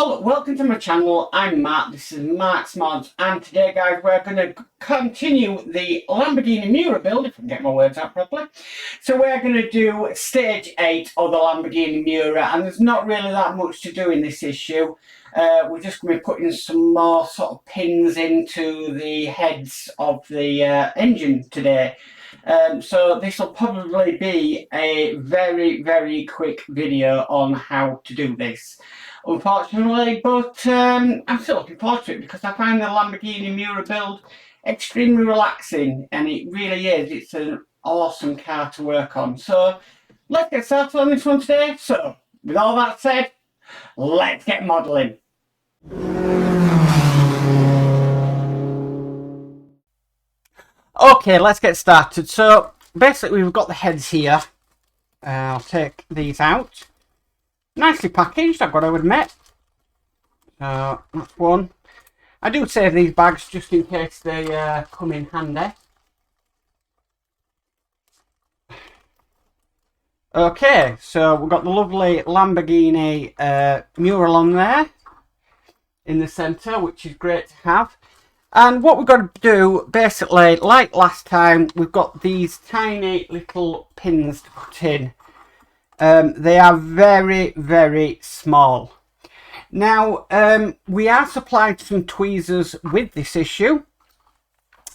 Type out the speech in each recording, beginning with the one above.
all, welcome to my channel. I'm Matt, this is Matt's Mods, and today guys we're going to continue the Lamborghini Miura build, if I can get my words out properly. So we're going to do stage 8 of the Lamborghini Miura, and there's not really that much to do in this issue. We're just going to be putting some more sort of pins into the heads of the engine today. So this will probably be a very quick video on how to do this, unfortunately, but I'm still looking forward to it because I find the Lamborghini Miura build extremely relaxing, and it really is. It's an awesome car to work on. So let's get started on this one today. So with all that said, let's get modelling. Okay, let's get started. So basically we've got the heads here. I'll take these out. Nicely packaged, I've got to admit. So that's one. I do save these bags just in case they come in handy. Okay, so we've got the lovely Lamborghini mural on there in the centre, which is great to have. And what we've got to do, basically, like last time, we've got these tiny little pins to put in. They are very small. Now, we are supplied some tweezers with this issue,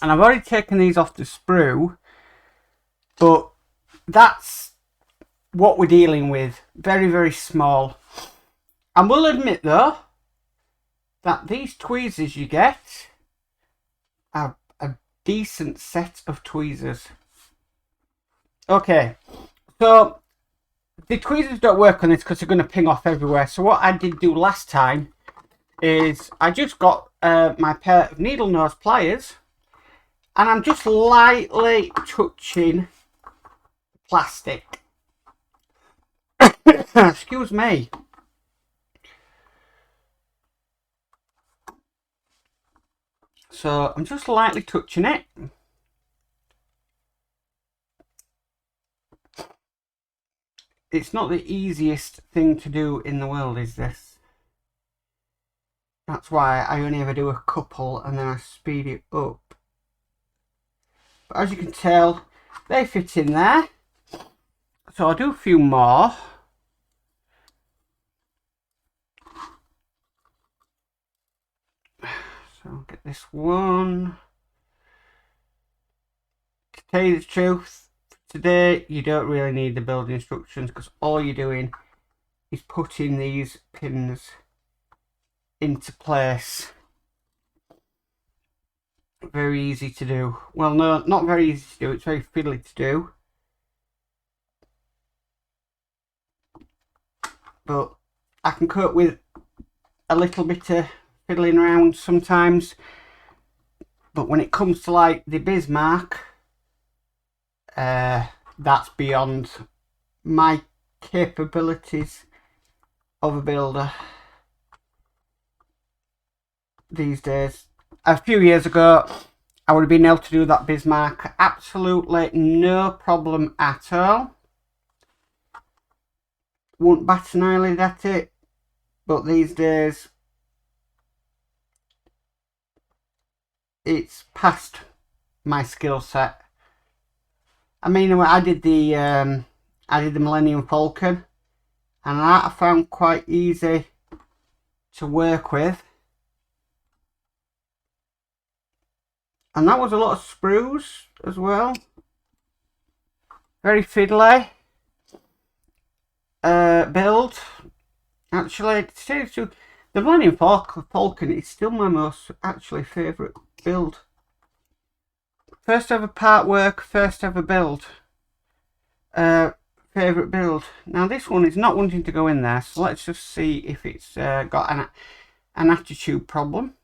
and I've already taken these off the sprue, but that's what we're dealing with. Very small. And we'll admit, though, that these tweezers you get are a decent set of tweezers. Okay, so the tweezers don't work on this because they're going to ping off everywhere. So what I did do last time is I just got my pair of needle nose pliers, and I'm just lightly touching plastic. Excuse me. So I'm just lightly touching it. It's not the easiest thing to do in the world, is this? That's why I only ever do a couple and then I speed it up. But as you can tell, they fit in there. So I'll do a few more. So I'll get this one. To tell you the truth, today you don't really need the build instructions because all you're doing is putting these pins into place. Very easy to do. Well, no, not very easy to do, it's very fiddly to do. But I can cope with a little bit of fiddling around sometimes. But when it comes to like the Bismarck, that's beyond my capabilities of a builder these days. A few years ago I would have been able to do that Bismarck absolutely no problem at all. Wouldn't bat an eyelid at it, but these days it's past my skill set. I mean, I did the Millennium Falcon, and that I found quite easy to work with. And that was a lot of sprues as well. Very fiddly build. Actually, to tell you the truth, the Millennium Falcon is still my most favourite build. First ever part work, first ever build. Favourite build. Now this one is not wanting to go in there, so let's just see if it's got an attitude problem.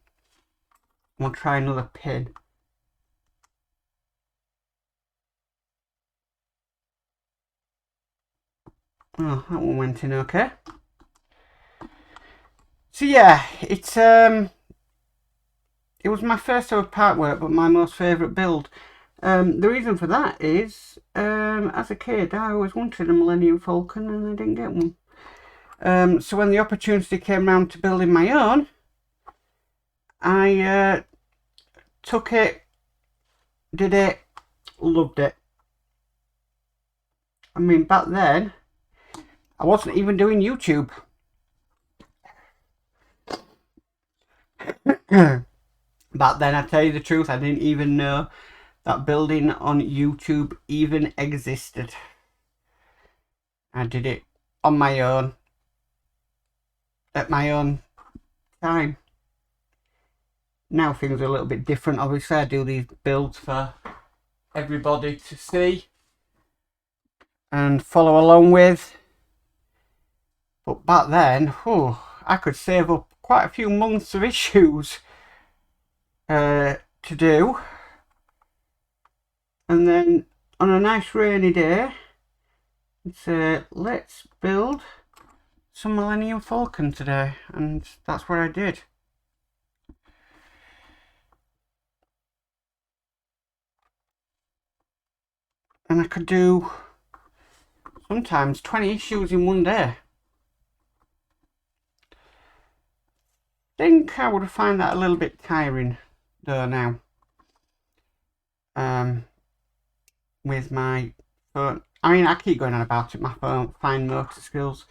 We'll try another pin. Oh, that one went in okay. So yeah, it was my first ever part work, but my most favourite build. The reason for that is, as a kid, I always wanted a Millennium Falcon and I didn't get one. So when the opportunity came round to building my own, I took it, did it, loved it. I mean, back then, I wasn't even doing YouTube. Back then, I tell you the truth, I didn't even know that building on YouTube even existed. I did it on my own, at my own time. Now things are a little bit different. Obviously, I do these builds for everybody to see and follow along with. But back then, I could save up quite a few months of issues to do. And then on a nice rainy day, say, let's build some Millennium Falcon today. And that's what I did. And I could do sometimes 20 issues in one day. I think I would find that a little bit tiring though now. With my phone. I mean, I keep going on about it, my phone, fine motor skills.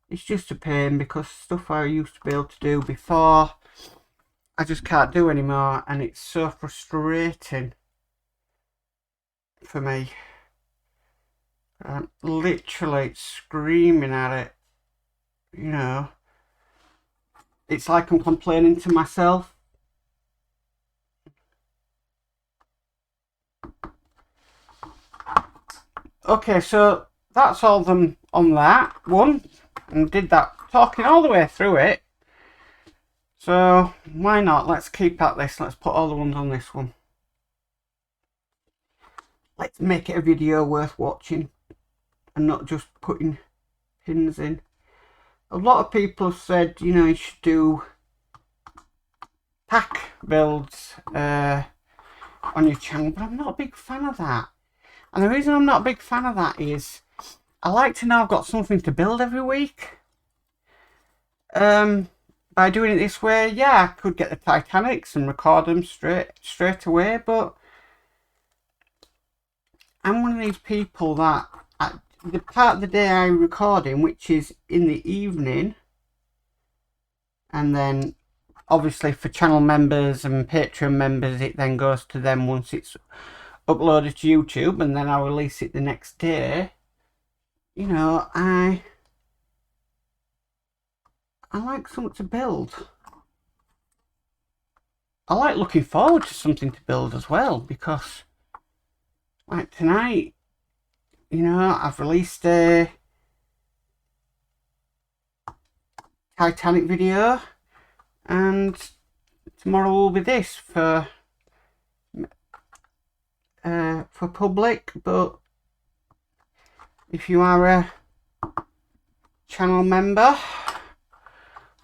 It's just a pain because stuff I used to be able to do before, I just can't do anymore, and it's so frustrating for me. I'm literally screaming at it, you know. It's like I'm complaining to myself. Okay, so that's all them on that one, and did that talking all the way through it. So why not? Let's keep at this. Let's put all the ones on this one. Let's make it a video worth watching and not just putting pins in. A lot of people have said, you know, you should do pack builds on your channel, but I'm not a big fan of that. And the reason I'm not a big fan of that is I like to know I've got something to build every week. By doing it this way, yeah, I could get the Titanics and record them straight away, but I'm one of these people that the part of the day I'm recording, which is in the evening, and then obviously for channel members and Patreon members, it then goes to them once it's uploaded to YouTube, and then I'll release it the next day. You know, I like something to build. I like looking forward to something to build as well, because like tonight, you know, I've released a Titanic video, and tomorrow will be this for public. But if you are a channel member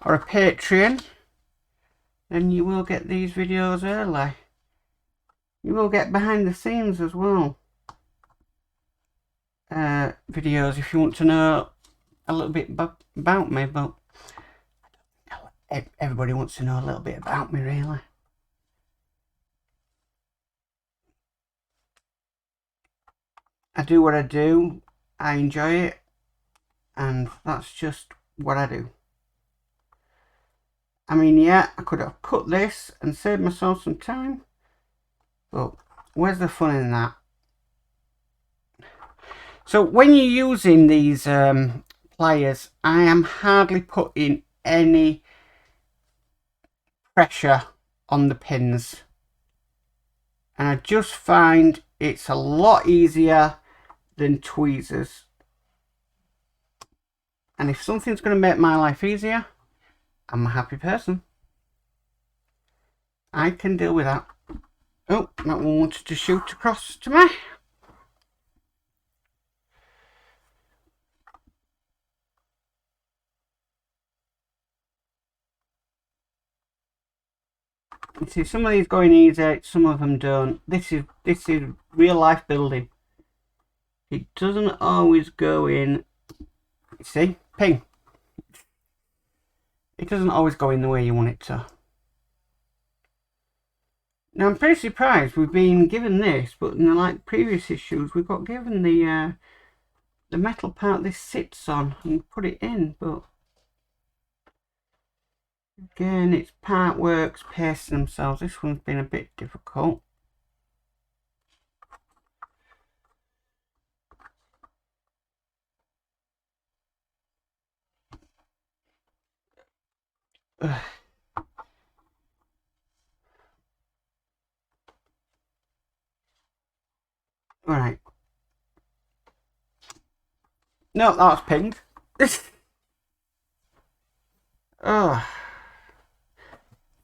or a Patreon, then you will get these videos early. You will get behind the scenes as well videos if you want to know a little bit about me, but everybody wants to know a little bit about me, really. I do what I do, I enjoy it, and that's just what I do. I mean, yeah, I could have cut this and saved myself some time, but where's the fun in that? So when you're using these pliers, I am hardly putting any pressure on the pins, and I just find it's a lot easier than tweezers. And if something's going to make my life easier, I'm a happy person. I can deal with that. Oh, that one wanted to shoot across to me. You see, some of these going easy, some of them don't. This is real life building. It doesn't always go in. You see, ping. it doesn't always go in the way you want it to. Now I'm pretty surprised we've been given this, but in the like previous issues we got given the metal part this sits on and put it in, but again it's part works pasting themselves. This one's been a bit difficult. Right. No, that was pinged. Oh.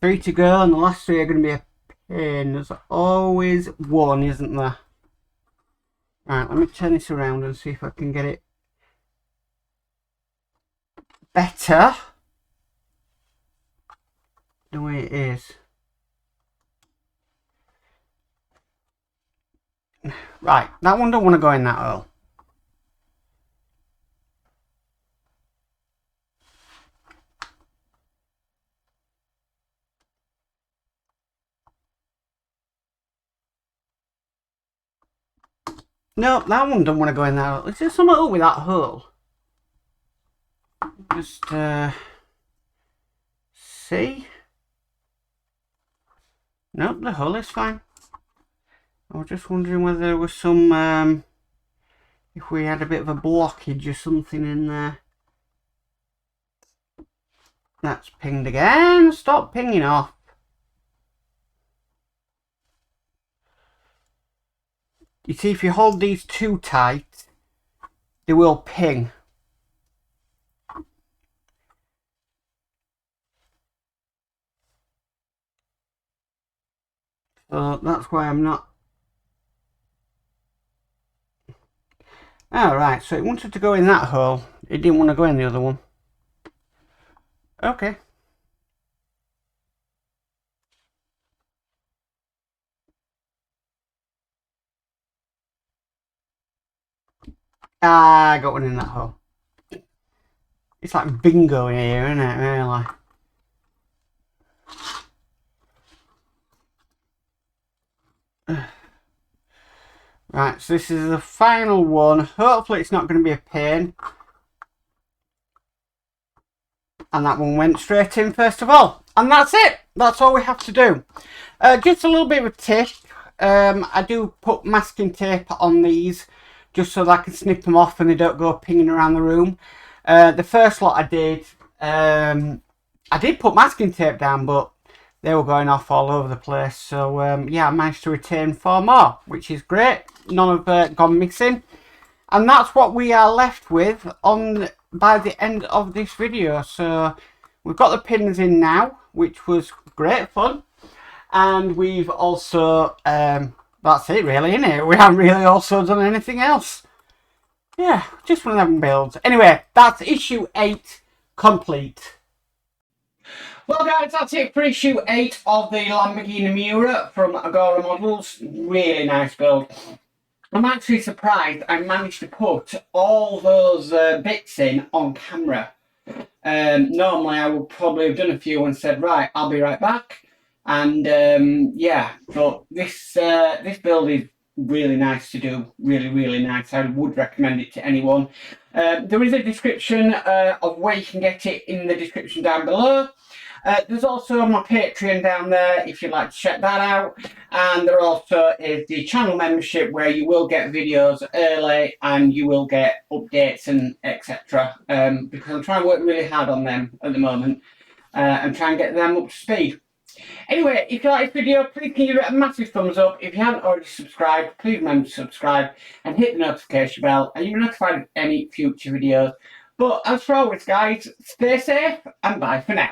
3 to go, and the last 3 are going to be a pain. There's always one, isn't there? Right, let me turn this around and see if I can get it better the way it is. Right, that one don't want to go in that hole. No, that one don't want to go in that hole. Is there something up with that hole? Just see. Nope, the hole is fine. I was just wondering whether there was some if we had a bit of a blockage or something in there. That's pinged again. Stop pinging off. You see, if you hold these too tight, they will ping. So that's why I'm not. Alright, so it wanted to go in that hole. It didn't want to go in the other one. Okay. Ah, I got one in that hole. It's like bingo here, isn't it, really? Right, so this is the final one. Hopefully it's not going to be a pain. And that one went straight in first of all. And that's it. That's all we have to do. Just a little bit of a tip. I do put masking tape on these just so that I can snip them off and they don't go pinging around the room. The first lot I did put masking tape down, but they were going off all over the place. So yeah, I managed to retain 4 more, which is great. None have gone missing. And that's what we are left with by the end of this video. So we've got the pins in now, which was great fun. And we've also, that's it really, isn't it? We haven't really also done anything else. Yeah, just one of them builds. Anyway, that's issue 8 complete. Well guys, that's it for issue 8 of the Lamborghini Miura from Agora Models. Really nice build. I'm actually surprised I managed to put all those bits in on camera. Normally I would probably have done a few and said, right, I'll be right back. And yeah, but this build is really nice to do. Really, really nice. I would recommend it to anyone. There is a description of where you can get it in the description down below. There's also my Patreon down there if you'd like to check that out, and there also is the channel membership where you will get videos early and you will get updates and etc. Because I'm trying to work really hard on them at the moment and try and get them up to speed. Anyway, if you like this video, please give it a massive thumbs up. If you haven't already subscribed, please remember to subscribe and hit the notification bell and you'll be notified of any future videos. But as for always guys, stay safe and bye for now.